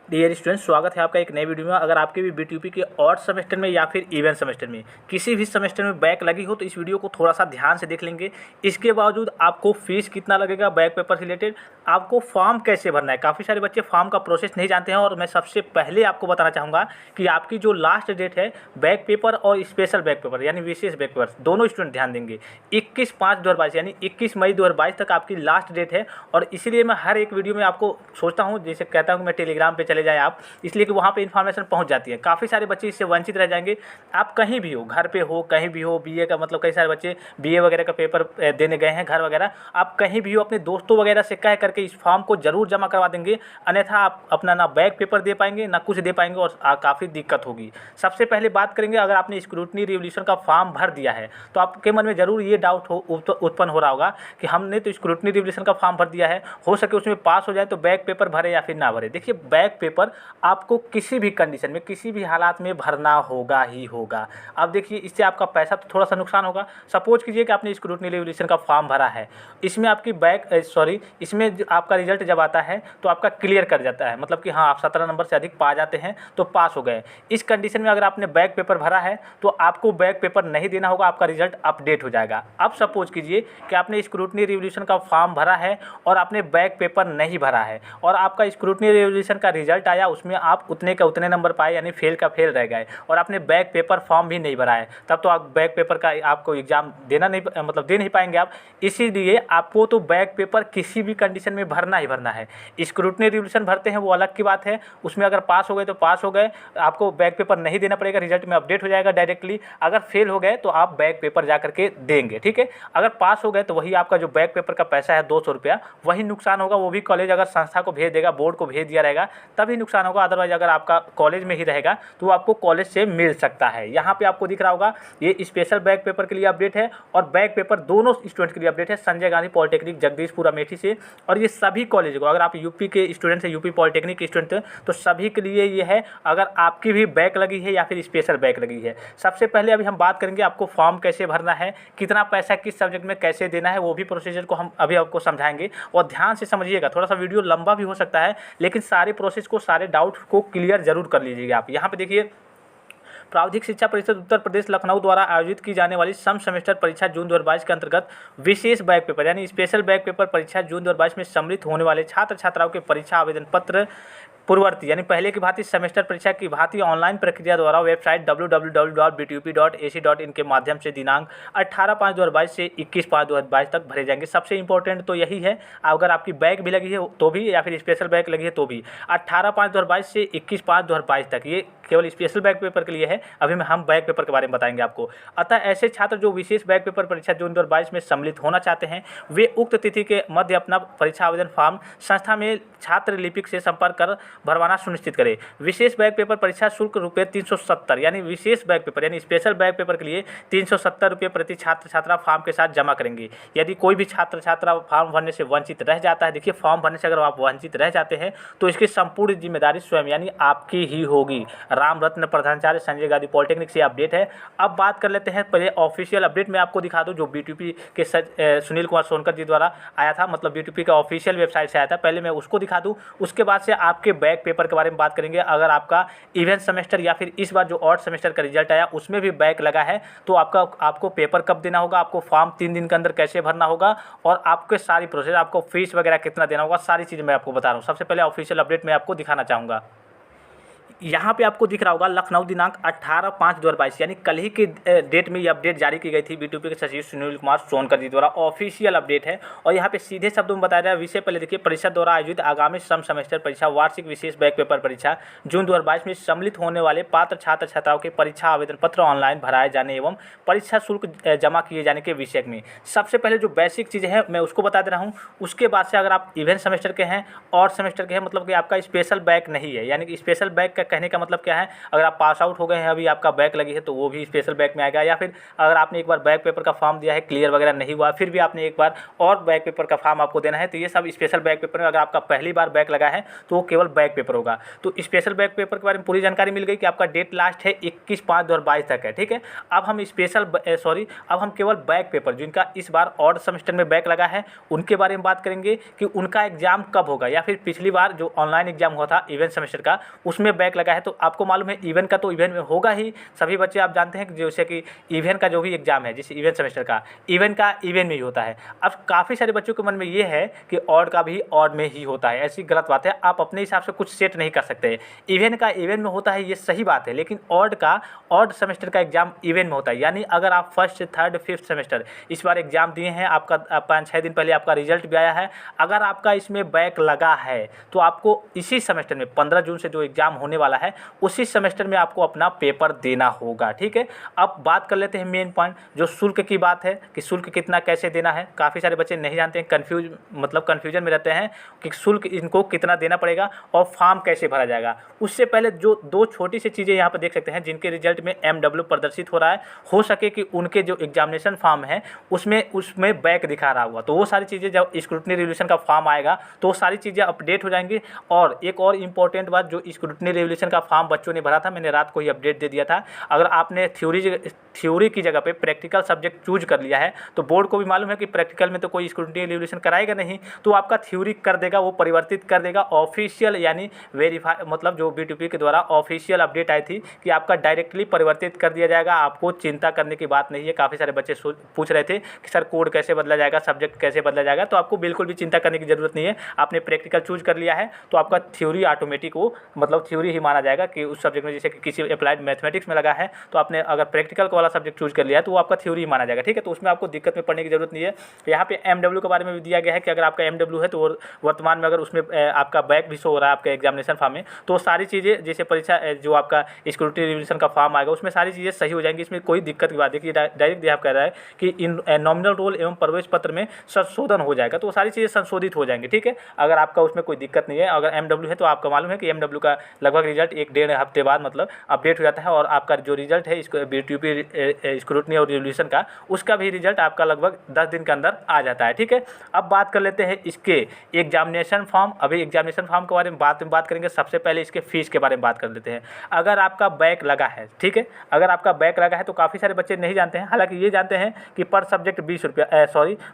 Dear students, स्वागत है आपका एक नए वीडियो में। अगर आपके भी बीटीयूपी के ऑड सेमेस्टर में या फिर इवन सेमेस्टर में किसी भी सेमेस्टर में बैक लगी हो तो इस वीडियो को थोड़ा सा ध्यान से देख लेंगे। इसके बावजूद आपको फीस कितना लगेगा, बैक पेपर से रिलेटेड आपको फॉर्म कैसे भरना है। काफ़ी सारे बच्चे फॉर्म का प्रोसेस नहीं जानते हैं और मैं सबसे पहले आपको बताना चाहूँगा कि आपकी जो लास्ट डेट है बैक पेपर और स्पेशल बैक पेपर यानी विशेष बैक पेपर, दोनों स्टूडेंट ध्यान देंगे। 21/5/2022 यानी 21 मई 2022 तक आपकी लास्ट डेट है। और इसीलिए मैं हर एक वीडियो में आपको सोचता हूँ, जैसे कहता हूँ कि मैं टेलीग्राम पे चले जाएं आप, इसलिए कि वहाँ पे इन्फॉर्मेशन पहुँच जाती है। काफ़ी सारे बच्चे इससे वंचित रह जाएंगे। आप कहीं भी हो, घर पे हो, कहीं भी हो, बीए का मतलब कई सारे बच्चे बीए वगैरह का पेपर देने गए हैं घर वगैरह, आप कहीं भी हो अपने दोस्तों वगैरह से कह करके इस फॉर्म को जरूर जमा करवा देंगे। अन्यथा आप अपना ना बैक पेपर दे पाएंगे ना कुछ दे पाएंगे और काफ़ी दिक्कत होगी। सबसे पहले बात करेंगे, अगर आपने स्क्रूटनी रिवोल्यूशन का फॉर्म भर दिया है तो आपके मन में जरूर ये डाउट उत्पन्न हो रहा होगा कि हमने तो स्क्रूटनी रिवोल्यूशन का फॉर्म भर दिया है, हो सके उसमें पास हो जाए तो बैक पेपर भरे या फिर ना भरे। देखिए, बैक पेपर आपको किसी भी कंडीशन में किसी भी हालात में भरना होगा ही होगा। अब देखिए, इससे आपका पैसा तो थोड़ा सा नुकसान होगा। सपोज कीजिए कि आपने स्क्रूटनी रिवोल्यूशन का फॉर्म भरा है, इसमें आपकी इसमें आपका रिजल्ट जब आता है तो आपका क्लियर कर जाता है, मतलब कि हाँ, आप 17 नंबर से अधिक पा जाते हैं तो पास हो गए। इस कंडीशन में अगर आपने बैक पेपर भरा है तो आपको बैक पेपर नहीं देना होगा, आपका रिजल्ट अपडेट हो जाएगा। अब सपोज कीजिए कि आपने स्क्रूटनी रिवोल्यूशन का फॉर्म भरा है और आपने बैक पेपर नहीं भरा है और आपका स्क्रूटनी रिवोल्यूशन का रिजल्ट आया, उसमें आप उतने का उतने नंबर पाए यानी फेल का फेल रह गए और आपने बैक पेपर फॉर्म भी नहीं भरा है, तब तो आप बैक पेपर का आपको एग्जाम देना नहीं, मतलब दे नहीं पाएंगे आप। इसीलिए आपको तो बैक पेपर किसी भी कंडीशन में भरना ही भरना है। स्क्रूटनी रिवोल्यूशन भरते हैं वो अलग की बात है, उसमें अगर पास हो गए तो पास हो गए, आपको बैक पेपर नहीं देना पड़ेगा, रिजल्ट में अपडेट हो जाएगा डायरेक्टली। अगर फेल हो गए तो आप बैक पेपर जा करके देंगे, ठीक है। अगर पास हो गए तो वही आपका जो बैक पेपर का पैसा है 200 रुपया, वही नुकसान होगा। वो भी कॉलेज अगर संस्था को भेज देगा, बोर्ड को भेज दिया रहेगा तभी नुकसान होगा। अदरवाइज अगर आपका कॉलेज में ही रहेगा तो वो आपको कॉलेज से मिल सकता है। यहाँ पे आपको दिख रहा होगा ये स्पेशल बैक पेपर के लिए अपडेट है और बैक पेपर दोनों स्टूडेंट के लिए अपडेट है, संजय गांधी पॉलिटेक्निक जगदीशपुर अमेठी से। और ये सभी कॉलेज को, अगर आप यूपी के स्टूडेंट हैं, यूपी पॉलिटेक्निक के स्टूडेंट हैं, तो सभी के लिए ये है। अगर आपकी भी बैक लगी है या फिर स्पेशल बैक लगी है, सबसे पहले अभी हम बात करेंगे आपको फॉर्म कैसे भरना है, कितना पैसा किस सब्जेक्ट में कैसे देना है, वो भी प्रोसीजर को हम अभी आपको समझाएंगे। और ध्यान से समझिएगा, थोड़ा सा वीडियो लंबा भी हो सकता है लेकिन सारे प्रोसेस को, सारे डाउट को क्लियर जरूर कर लीजिएगा आप। यहाँ पे देखिए, प्रावधिक शिक्षा परिषद उत्तर प्रदेश लखनऊ द्वारा आयोजित की जाने वाली सम सेमेस्टर परीक्षा जून 2022 के अंतर्गत विशेष बैक पेपर यानी स्पेशल बैक पेपर परीक्षा जून 2022 में सम्मिलित होने वाले छात्र छात्राओं के परीक्षा आवेदन पत्र पूर्ववर्ती यानी पहले की भांति सेमेस्टर परीक्षा की भांति ऑनलाइन प्रक्रिया द्वारा वेबसाइट www.btup.ac.in के माध्यम से दिनांक 18/5/2022 से 21/5/2022 तक भरे जाएंगे। सबसे इंपॉर्टेंट तो यही है, अगर आपकी बैक भी लगी है तो भी या फिर स्पेशल बैक लगी है तो भी 18/5/2022 से 21/5/2022 तक, ये केवल स्पेशल बैक पेपर के लिए है। अभी हम बैक पेपर के बारे में बताएंगे आपको। अतः ऐसे छात्र जो विशेष बैक पेपर परीक्षा जून 2022 में सम्मिलित होना चाहते हैं, वे उक्त तिथि के मध्य अपना परीक्षा आवेदन फॉर्म संस्था में छात्र लिपिक से संपर्क कर भरवाना सुनिश्चित करें। विशेष बैक पेपर परीक्षा शुल्क रुपये 370 यानी विशेष बैक पेपर यानी स्पेशल बैक पेपर के लिए 370 रुपये प्रति छात्र छात्रा फॉर्म के साथ जमा करेंगे। यदि कोई भी छात्र छात्रा फॉर्म भरने से वंचित रह जाता है, देखिए फॉर्म भरने से अगर आप वंचित रह जाते हैं तो इसकी संपूर्ण जिम्मेदारी स्वयं यानी आपकी ही होगी। राम रत्न प्रधानाचार्य संजय गांधी पॉलिटेक्निक से अपडेट है। अब बात कर लेते हैं पहले ऑफिशियल अपडेट में आपको दिखा दूं, जो बीटीपी के सुनील कुमार सोनकर जी द्वारा आया था, मतलब बीटीपी का ऑफिशियल वेबसाइट से आया था। पहले मैं उसको दिखा दूं, उसके बाद से आपके बैक पेपर के बारे में बात करेंगे। अगर आपका इवेंट सेमेस्टर या फिर इस बार जो ऑड सेमेस्टर का रिजल्ट आया उसमें भी बैक लगा है तो आपको पेपर कब देना होगा, आपको फॉर्म 3 दिन के अंदर कैसे भरना होगा और आपके सारी प्रोसेस, आपको फीस वगैरह कितना देना होगा, सारी चीज़ मैं आपको बता रहा हूँ। सबसे पहले ऑफिशियल अपडेट मैं आपको दिखाना चाहूँगा। यहाँ पे आपको दिख रहा होगा लखनऊ दिनांक 18/5/2022 यानी कल ही के डेट में ये अपडेट जारी की गई थी बीटीपी के सचिव सुनील कुमार सोनकर जी द्वारा। ऑफिशियल अपडेट है और यहाँ पे सीधे शब्दों में बताया जाए, विषय पहले देखिए, परिषद द्वारा आयोजित आगामी सम सेमेस्टर परीक्षा वार्षिक विशेष बैक पेपर परीक्षा जून 2022 में सम्मिलित होने वाले पात्र छात्र छात्राओं के परीक्षा आवेदन पत्र ऑनलाइन भराए जाने एवं परीक्षा शुल्क जमा किए जाने के विषय में सबसे पहले जो बेसिक चीज़ें हैं मैं उसको बता दे रहा हूँ। उसके बाद से अगर आप इवेंट सेमेस्टर के हैं और सेमेस्टर के हैं, मतलब कि आपका स्पेशल बैक नहीं है, यानी कि स्पेशल बैक का कहने का मतलब क्या है, अगर आप पास आउट हो गए हैं, अभी आपका बैक लगी है, तो वो भी स्पेशल बैक में आएगा। या फिर अगर आपने एक बार बैक पेपर का फॉर्म दिया है, क्लियर वगैरह नहीं हुआ, फिर भी आपने एक बार और बैक पेपर का फॉर्म आपको देना है, तो ये सब स्पेशल बैक पेपर में अगर आपका पहली बार बैक लगा है तो वो केवल बैक पेपर होगा। तो स्पेशल बैक पेपर के बारे में पूरी जानकारी मिल गई कि आपका डेट लास्ट है 21/5/2022 तक है, ठीक है। अब हम अब हम केवल बैक पेपर जिनका इस बार ऑड सेमेस्टर में बैक लगा है उनके बारे में बात करेंगे कि उनका एग्जाम कब होगा, या फिर पिछली बार जो ऑनलाइन एग्जाम हुआ था इवेंट सेमेस्टर का उसमें बैक लगा है। तो आपको मालूम है इवेंट का तो इवेंट में होगा ही, सभी बच्चे आप जानते हैं कि जैसे कि इवेंट का जो भी एग्जाम है, जैसे इवेंट सेमेस्टर का इवेंट में ही होता है। अब काफ़ी सारे बच्चों के मन में ये है कि ऑड का भी ऑड में ही होता है, ऐसी गलत बात है। आप अपने हिसाब से कुछ सेट नहीं कर सकते। इवेंट का इवेंट में होता है ये सही बात है, लेकिन ऑड सेमेस्टर का एग्जाम इवेंट में होता है। यानी अगर आप फर्स्ट, थर्ड, फिफ्थ सेमेस्टर इस बार एग्जाम दिए हैं, आपका 5-6 दिन पहले आपका रिजल्ट भी आया है, अगर आपका इसमें बैक लगा है तो आपको इसी सेमेस्टर में 15 जून से जो एग्जाम होने वाला है उसी सेमेस्टर में आपको अपना पेपर देना होगा, ठीक है। अब बात कर लेते हैं मेन पॉइंट जो शुल्क की बात है कि शुल्क कितना कैसे देना है। काफ़ी सारे बच्चे नहीं जानते हैं, कन्फ्यूजन में रहते हैं कि शुल्क इनको कितना देना पड़ेगा और फॉर्म कैसे भरा जाएगा। उससे पहले जो दो छोटी सी चीज़ें यहाँ पर देख सकते हैं जिनके रिजल्ट में MW प्रदर्शित हो रहा है, हो सके कि उनके जो एग्जामिनेशन फॉर्म है उसमें बैक दिखा रहा हुआ, तो वो सारी चीज़ें जब स्क्रूटनी रिवोल्यूशन का फॉर्म आएगा तो वो सारी चीज़ें अपडेट हो जाएंगी। और एक और इम्पॉर्टेंट बात, जो स्क्रूटनी रिवोल्यूशन का फॉर्म बच्चों ने भरा था, मैंने रात को ही अपडेट दे दिया था, अगर आपने थ्योरी की जगह पे प्रैक्टिकल सब्जेक्ट चूज कर लिया है तो बोर्ड को भी मालूम है कि प्रैक्टिकल में तो कोई स्क्रूटनी रिवोल्यूशन कराएगा नहीं, तो आपका थ्योरी कर देगा, वो परिवर्तित कर देगा। ऑफिशियल यानी वेरीफाई मतलब जो BTUP के द्वारा ऑफिशियल अपडेट आई थी कि आपका डायरेक्टली परिवर्तित कर दिया जाएगा, आपको चिंता करने की बात नहीं है। काफ़ी सारे बच्चे पूछ रहे थे कि सर कोड कैसे बदला जाएगा, सब्जेक्ट कैसे बदला जाएगा, तो आपको बिल्कुल भी चिंता करने की जरूरत नहीं है। आपने प्रैक्टिकल चूज कर लिया है तो आपका थ्योरी ऑटोमेटिक वो मतलब थ्योरी ही माना जाएगा कि उस सब्जेक्ट में, जैसे कि किसी अप्लाइड मैथमेटिक्स में लगा है तो आपने अगर प्रैक्टिकल वाला सब्जेक्ट चूज कर लिया है तो वो आपका थ्योरी ही माना जाएगा, ठीक है। तो उसमें आपको दिक्कत में पड़ने की जरूरत नहीं है। यहाँ पे MW के बारे में भी दिया गया है कि अगर आपका MW है तो वर्तमान में अगर उसमें आपका बैक भी शो हो रहा है आपके एग्जामिनेशन फॉर्म में, तो सारी चीज़ें जैसे परीक्षा जो आपका स्क्रूटनी रिवोल्यूशन का फॉर्म आएगा उसमें सारी चीज़ें सही हो जाएंगी। इसमें कोई दिक्कत की बात है कि डायरेक्ट यहाँ कह रहा है कि इन नॉमिनल रोल एवं प्रवेश पत्र में संशोधन हो जाएगा, तो वो सारी चीज़ें संशोधित हो जाएंगी, ठीक है। अगर आपका उसमें कोई दिक्कत नहीं है, अगर MW है तो आपका मालूम है कि MW का लगभग रिजल्ट 1-1.5 हफ्ते बाद मतलब अपडेट हो जाता है, और आपका जो रिजल्ट है इसको BTUP स्क्रूटनी और रिवोल्यूशन का, उसका भी रिजल्ट आपका लगभग 10 दिन के अंदर आ जाता है, ठीक है। अब बात कर लेते हैं इसके एग्जामिनेशन फॉर्म। अभी एग्जामिनेशन फॉर्म के बारे में बात करेंगे। सबसे पहले इसके फीस के बारे में बात कर लेते हैं। अगर आपका बैक लगा है, ठीक है, अगर आपका बैक लगा है तो काफ़ी सारे बच्चे नहीं जानते हैं, हालांकि ये जानते हैं कि पर सब्जेक्ट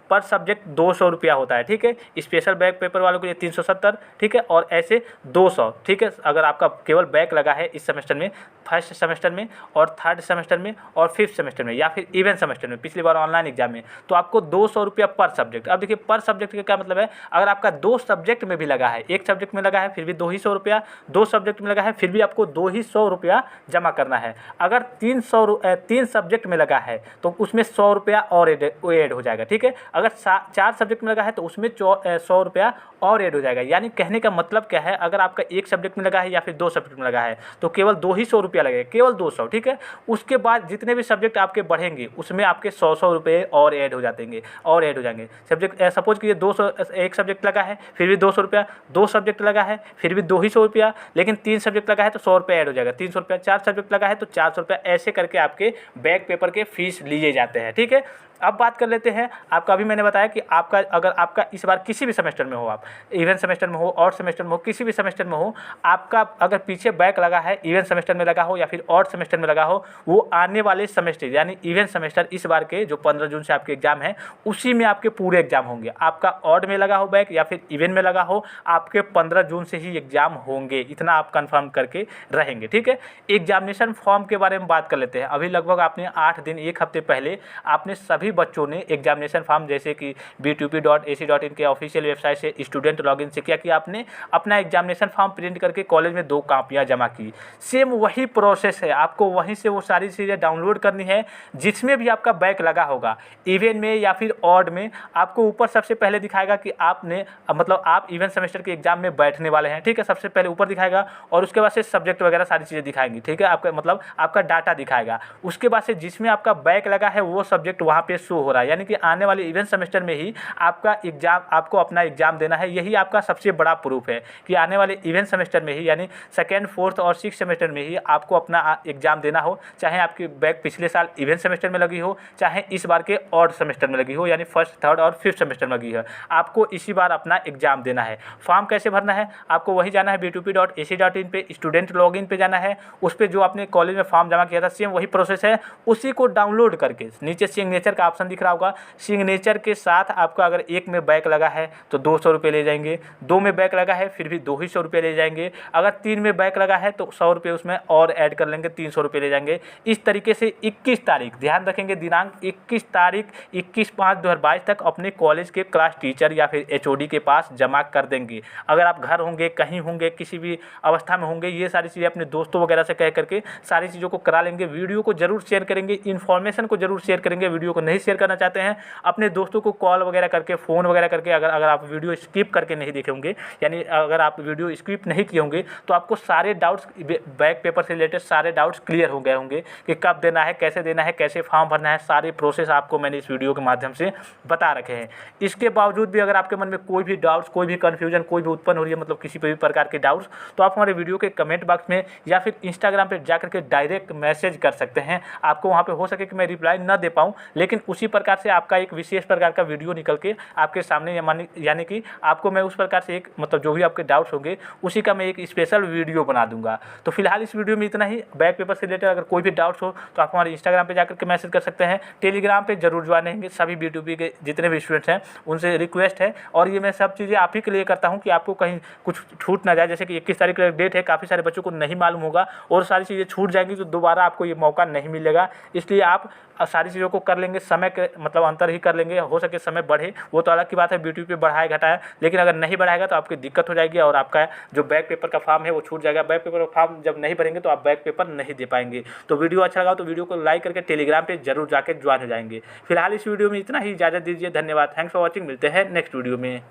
पर सब्जेक्ट 200 रुपया होता है, ठीक है। स्पेशल बैक पेपर वालों के लिए 370, ठीक है, और ऐसे 200, ठीक है। अगर आपका केवल बैक लगा है इस सेमेस्टर में, फर्स्ट सेमेस्टर में और थर्ड सेमेस्टर में और फिफ्थ सेमेस्टर में, या फिर इवेंट सेमेस्टर में पिछली बार ऑनलाइन एग्जाम में, तो आपको 200 रुपया पर सब्जेक्ट। अब देखिए पर सब्जेक्ट का क्या मतलब है, अगर आपका 2 सब्जेक्ट में भी लगा है, एक सब्जेक्ट में लगा है फिर भी 200 रुपया, 2 सब्जेक्ट में लगा है फिर भी आपको 200 रुपया जमा करना है। अगर 3 सब्जेक्ट में लगा है तो उसमें 100 रुपया और ऐड हो जाएगा, ठीक है। अगर 4 सब्जेक्ट में लगा है तो उसमें 100 रुपया और ऐड हो जाएगा। यानी कहने का मतलब क्या है, अगर आपका एक सब्जेक्ट में लगा है या फिर 2 सब्जेक्ट में लगा है तो केवल 200 रुपया लगेगा, केवल 200, ठीक है। उसके बाद जितने भी सब्जेक्ट आपके बढ़ेंगे उसमें आपके 100 रुपये और ऐड हो जाएंगे सब्जेक्ट। सपोज कीजिए 200 एक सब्जेक्ट लगा है फिर भी 200 रुपया, 2 सब्जेक्ट लगा है फिर भी 200 रुपया, लेकिन 3 सब्जेक्ट लगा है तो 100 रुपया ऐड हो जाएगा, 300 रुपया, 4 सब्जेक्ट लगा है तो 400 रुपया, ऐसे करके आपके बैक पेपर के फीस लिए जाते हैं, ठीक है। अब बात कर लेते हैं आपका, अभी मैंने बताया कि आपका अगर आपका इस बार किसी भी सेमेस्टर में हो, आप इवेंट सेमेस्टर में हो, ऑड सेमेस्टर में हो, किसी भी सेमेस्टर में हो, आपका अगर पीछे बैक लगा है, इवेंट सेमेस्टर में लगा हो या फिर ऑड सेमेस्टर में लगा हो, वो आने वाले सेमेस्टर यानी इवेंट सेमेस्टर इस बार के जो 15 जून से आपके एग्जाम है उसी में आपके पूरे एग्जाम होंगे। आपका ऑड में लगा हो बैक या फिर इवेंट में लगा हो, आपके 15 जून से ही एग्जाम होंगे, इतना आप कंफर्म करके रहेंगे, ठीक है। एग्जामिनेशन फॉर्म के बारे में बात कर लेते हैं। अभी लगभग आपने 8 दिन 1 हफ्ते पहले आपने सभी बच्चों ने एग्जामिनेशन फॉर्म जैसे कि BTUP.ac.in के ऑफिशियल वेबसाइट से स्टूडेंट लॉगिन से किया कि आपने अपना एग्जामिनेशन फॉर्म प्रिंट करके कॉलेज में 2 कॉपियां जमा की। सेम वही प्रोसेस है, आपको वहीं से वो सारी चीज़ें डाउनलोड करनी है जिसमें भी आपका बैक लगा होगा, इवेंट में या फिर ऑड में। आपको ऊपर सबसे पहले दिखाएगा कि आपने मतलब आप इवेंट सेमेस्टर के एग्जाम में बैठने वाले हैं, ठीक है। सबसे पहले ऊपर दिखाएगा और उसके बाद से सब्जेक्ट वगैरह सारी चीज़ें दिखाएंगी, ठीक है। आपका मतलब आपका डाटा दिखाएगा। उसके बाद से जिसमें आपका बैक लगा है वो सब्जेक्ट वहाँ पे पे शो हो रहा है, यानी कि आने वाले इवेंट सेमेस्टर में ही आपका एग्जाम, आपको अपना एग्जाम देना है। यही आपका सबसे बड़ा प्रूफ है कि आने वाले इवेंट सेमेस्टर में ही, यानी सेकेंड, फोर्थ और सिक्स सेमेस्टर में ही आपको अपना एग्जाम देना हो, चाहे आपकी बैक पिछले साल इवेंट सेमेस्टर में लगी हो, चाहे इस बार के ऑड सेमेस्टर में लगी हो, यानी फर्स्ट, थर्ड और फिफ्थ सेमेस्टर में लगी है, आपको इसी बार अपना एग्जाम देना है। फॉर्म कैसे भरना है? आपको वही जाना है b2p.ac.in पे, स्टूडेंट लॉगिन पे जाना है। उस पर जो आपने कॉलेज में फॉर्म जमा किया था, सेम वही प्रोसेस है, उसी को डाउनलोड करके नीचे सिग्नेचर का ऑप्शन दिख रहा होगा, सिग्नेचर के साथ आपका अगर एक में बैक लगा है तो 200 रुपये ले जाएंगे, 2 में बैक लगा है फिर भी 200 रुपये ले जाएंगे, अगर 3 में बैक लगा है तो 100 रुपये उसमें और ऐड कर लेंगे, 300 रुपये ले जाएंगे। इस तरीके से 21 तारीख, ध्यान रखेंगे दिनांक 21 तारीख 21/5/2022 तक अपने कॉलेज के क्लास टीचर या फिर HOD के पास जमा कर देंगे। अगर आप घर होंगे, कहीं होंगे, किसी भी अवस्था में होंगे, ये सारी चीज़ें अपने दोस्तों वगैरह से कह करके सारी चीज़ों को करा लेंगे। वीडियो को जरूर शेयर करेंगे, इन्फॉर्मेशन को जरूर शेयर करेंगे। वीडियो को नहीं शेयर करना चाहते हैं, अपने दोस्तों को कॉल वगैरह करके, फ़ोन वगैरह करके, अगर आप वीडियो स्किप करके नहीं देखे होंगे, यानी अगर आप वीडियो स्किप नहीं किए होंगे तो आपको सारे डाउट्स, बैक पेपर से रिलेटेड सारे डाउट्स क्लियर हो गए होंगे कि कब देना है, कैसे देना है, कैसे फॉर्म भरना है, सारे प्रोसेस आपको मैंने इस वीडियो के माध्यम से बता रखे हैं। इसके बावजूद भी अगर आपके मन में कोई भी डाउट्स, कोई भी कन्फ्यूजन, कोई भी उत्पन्न हो रही है, मतलब किसी भी प्रकार के डाउट्स, तो आप हमारे वीडियो के कमेंट बॉक्स में या फिर इंस्टाग्राम पे जाकर के डायरेक्ट मैसेज कर सकते हैं। आपको वहाँ पे हो सके कि मैं रिप्लाई ना दे पाऊँ, लेकिन उसी प्रकार से आपका एक विशेष प्रकार का वीडियो निकल के आपके सामने, यानी कि आपको मैं उस प्रकार से एक, मतलब जो भी आपके डाउट्स होंगे उसी का मैं एक स्पेशल वीडियो बना दूंगा। तो फिलहाल इस वीडियो में इतना ही। बैक पेपर से रिलेटेड अगर कोई भी डाउट्स हो तो आप हमारे इंस्टाग्राम पे जाकर के मैसेज कर सकते हैं, टेलीग्राम पे जरूर ज्वाइन रहेंगे। सभी B2P के जितने भी स्टूडेंट्स हैं उनसे रिक्वेस्ट है, और ये मैं सब चीज़ें आप ही के लिए करता हूँ कि आपको कहीं कुछ छूट ना जाए। जैसे कि 21 तारीख का डेट है, काफ़ी सारे बच्चों को नहीं मालूम होगा और सारी चीज़ें छूट जाएंगी तो दोबारा आपको ये मौका नहीं मिलेगा। इसलिए आप सारी चीज़ों को कर लेंगे, समय के मतलब अंतर ही कर लेंगे। हो सके समय बढ़े, वो तो अलग की बात है, B2P बढ़ाए घटाए, लेकिन अगर नहीं बढ़ाएगा तो आपकी दिक्कत हो जाएगी और आपका जो बैक पेपर का फॉर्म है वो छूट जाएगा। बैक पेपर का फॉर्म जब नहीं भरेंगे तो आप बैक पेपर नहीं दे पाएंगे। तो वीडियो अच्छा लगा तो वीडियो को लाइक करके टेलीग्राम पे जरूर जाके ज्वाइन हो जाएंगे। फिलहाल इस वीडियो में इतना ही, इजाज़त दीजिए, धन्यवाद, थैंक्स फॉर वॉचिंग। मिलते हैं नेक्स्ट वीडियो में।